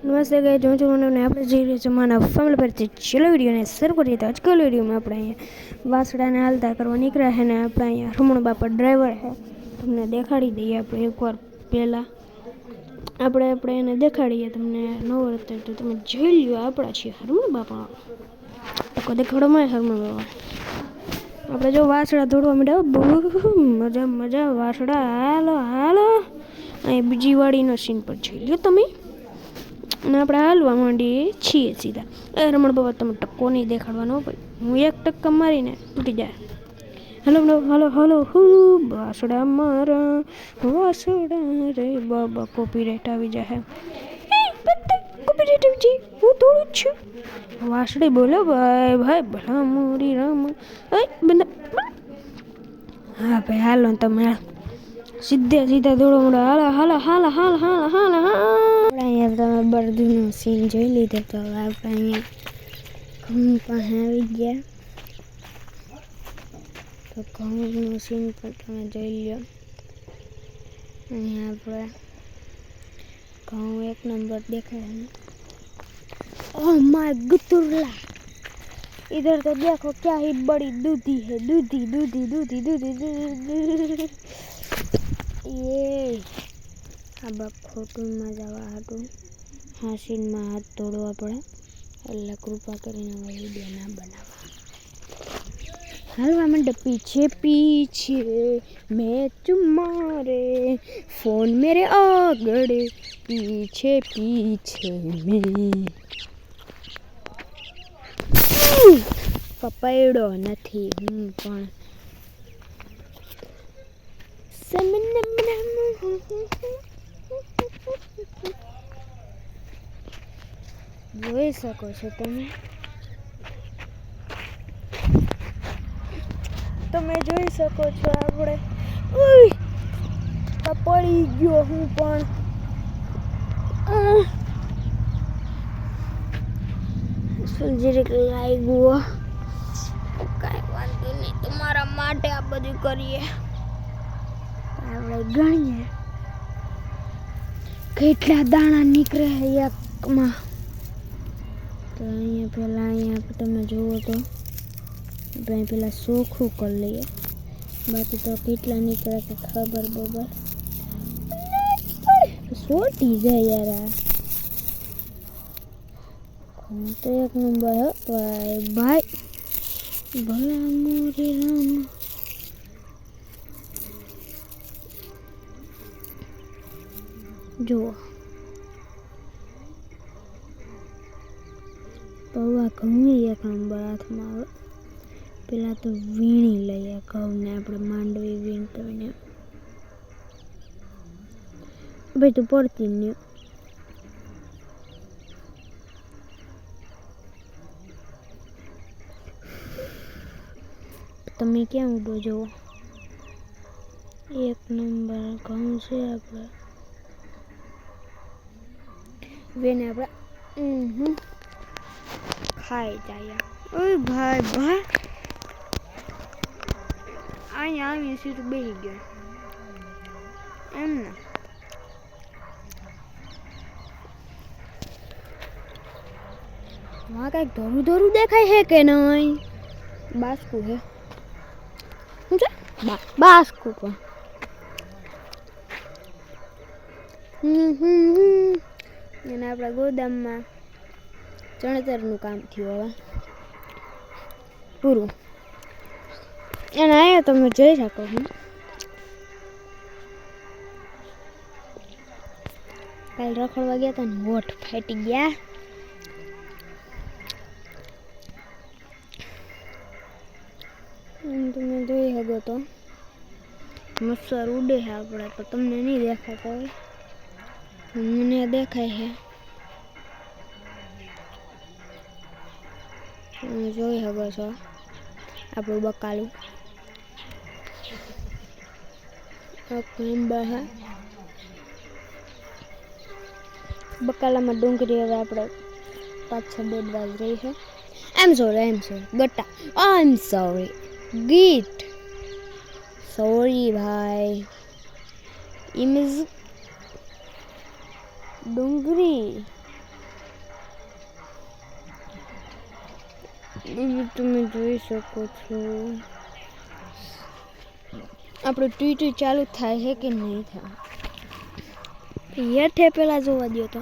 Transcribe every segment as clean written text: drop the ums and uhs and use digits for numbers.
નમસ્તે ગાઈસ, હું છું અને આપણે જઈ રહ્યા છીએ માના ફેમિલી પરથી. ચલો વિડીયોને શરૂ કરીએ. તો આજકાલ વિડીયોમાં આપણે અહીંયા વાસડાને હાલતા કરવા નીકળ્યા છે ને આપણે અહીંયા રમણ બાપા ડ્રાઈવર છે. તમને દેખાડી દઈએ આપણે એકવાર પહેલાં આપણે એને દેખાડીએ. તમને ન વર્તે તો તમે જોઈ લ્યો. આપણા છીએ રમણ બાપા. તો દેખાડોમાં રમણ બાપા આપણે જો વાસડા દોડવા માંડ્યા. મજા મજા વાસડા હાલો હાલો. અહીં બીજી વાડીનો સીન પર જોઈ લ્યો તમે. અને આપણે હાલવા માંડીએ છીએ સીધા. રમણ બાબા તમે ટક્કો નહીં દેખાડવાનો ભાઈ. હું એક ટક્કા મારીને તૂટી જાય. હલો હલો હલો વાસડા મારા વાસડા રે બાબા. કોપીરાઈટ આવી જાય. કોપીરાઈટ આવી જાય. હું દોડું જ છું. વાસડી બોલો ભાઈ ભાઈ ભલા મોરી રામ. હા ભાઈ હાલો તમે સીધા દોડો મળો. હાલો હાલો હાલો હાલો હાલો હાલો હાલો. અહીંયા તમે બળદનો સીન જોઈ લીધો. તો હવે આપણે અહીંયા ઘઉં પાસે આવી ગયા. તો ઘઉંનો સીન પણ તમે જોઈ લો. અહીંયા આપણે ઘઉં એક નંબર દેખાય. ओह माय गुतुरला, इधर तो देखो क्या ही बड़ी दूधी है. दूधी दूधी दूधी दूधी. ये अब खोटू में जवा हाटू हासीन में हाथ तोड़वा पड़े. अल्लाह कृपा करीने वीडियो ना बनावा. हलवा मंडे पीछे पीछे मैं तुम्हारे फोन मेरे आगड़े पीछे पीछे मैं. પપૈડો નથી હું પણ જોઈ શકો છો તમે. જોઈ શકો છો આપણે પડી ગયો હું પણ. સુલજીરીક લાગ્યું. કાંઈ વાંધો નહીં, તમારા માટે આ બધું કરીએ. આપણે ગણીએ કેટલા દાણા નીકળે એકમાં. તો અહીંયા પહેલાં તમે જુઓ તો આપણે પહેલાં ચોખ્ખું કરી લઈએ. બાકી તો કેટલા નીકળે કે ખબર બબર સોટી જાય યાર. આ તો એક નંબર હે ભાઈ ભાઈ ભલા મોરી રામ. જુઓ પૌવા ઘઉં એક નંબર હાથમાં આવે. પેલા તો વીણી લઈએ ઘઉંને આપણે માંડવી વીણતોને. ભાઈ તું પડતી નહીં. તમે ક્યાં ઉડો જુઓ. એક નંબર ઘઉં છે આપણે વેને આપણે ખાઈ જાય. ઓય ભાઈ ભાઈ અહીંયા આવી સીધું બેસી ગયો એમ ને. વहाँ કંઈક ધોરું ધોરું દેખાય છે કે નહીં? બાસ્કું છે. શું છે? બાસ્કું પણ. અને આપણા ગોદામમાં ચણતરનું કામ થયું હવે પૂરું. અને અહીંયા તમે જોઈ શકો છો કાલ રખડવા ગયા હતા ને હોઠ ફાટી ગયા. તમે જોઈ શકો તો મચ્છર ઉડે છે આપણે તો તમને નહીં દેખાતો હોય. મને દેખાય છે. તમે જોઈ શકો છો આપણું બકાલું બકાલામાં ડુંગળી હવે આપણે 5-6 બોડવા જ રહી છે. I am sorry gotta. I am sorry git. Sorry ભાઈ. ઇમેજ ડુંગળી તમે જોઈ શકો છો આપણું ટ્વીટ ચાલુ થાય છે કે નહીં થાય. હેઠે પેલા જોવા દો તો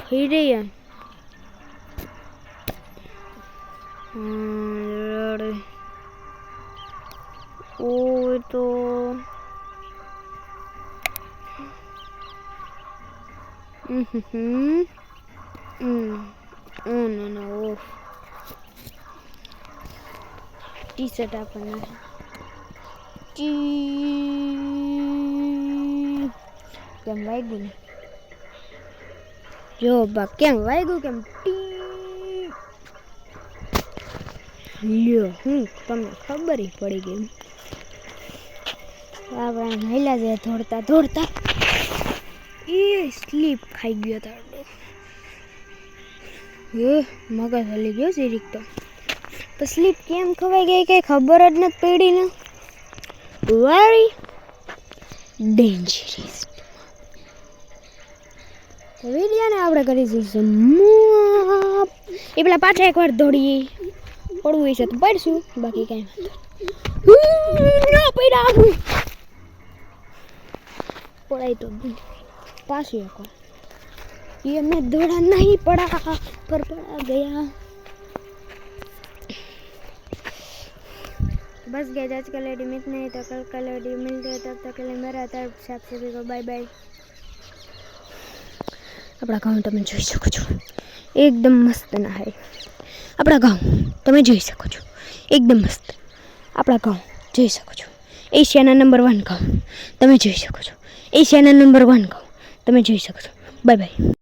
થઈ રહી ઓ તો ઓફ ટી શર્ટ આપણને કેમ વાગ્યું ને જો બા કેમ વાગ્યું કેમ લ્યો તમને ખબર પડી ગઈ. આપણે મહિલા જે દોડતા દોડતા એ સ્લીપ ખાઈ ગયો હતો. મગજ હલી ગયો સિરીક તો સ્લીપ કેમ ખવાઈ ગઈ કઈ ખબર જ નથી પડી ને. Very dangerous. વિડીયોને આપણે કરી દઈશું એ પેલા પાછા એકવાર દોડીએ પડવું છે તો પડશું બાકી કઈ વાંધો પડ્યા પડાય તો પાછું એકવાર ये मैं दौड़ा नहीं पड़ा पर पड़ा गया. बस गया आज का वीडियो में इतना ही. तो कल का वीडियो मिलते हैं तब तक के लिए मेरा तरफ से आप सभी को बाय बाय. अपना गाँव તમે જોઈ શકો છો એકદમ મસ્ત ના હે. આપણા ગાँव તમે જોઈ શકો છો એકદમ મસ્ત. આપણા ગાँव જોઈ શકો છો એશિયાના નંબર 1 ગાँव તમે જોઈ શકો છો. એશિયાના નંબર 1 ગાँव તમે જોઈ શકો છો. Bye bye.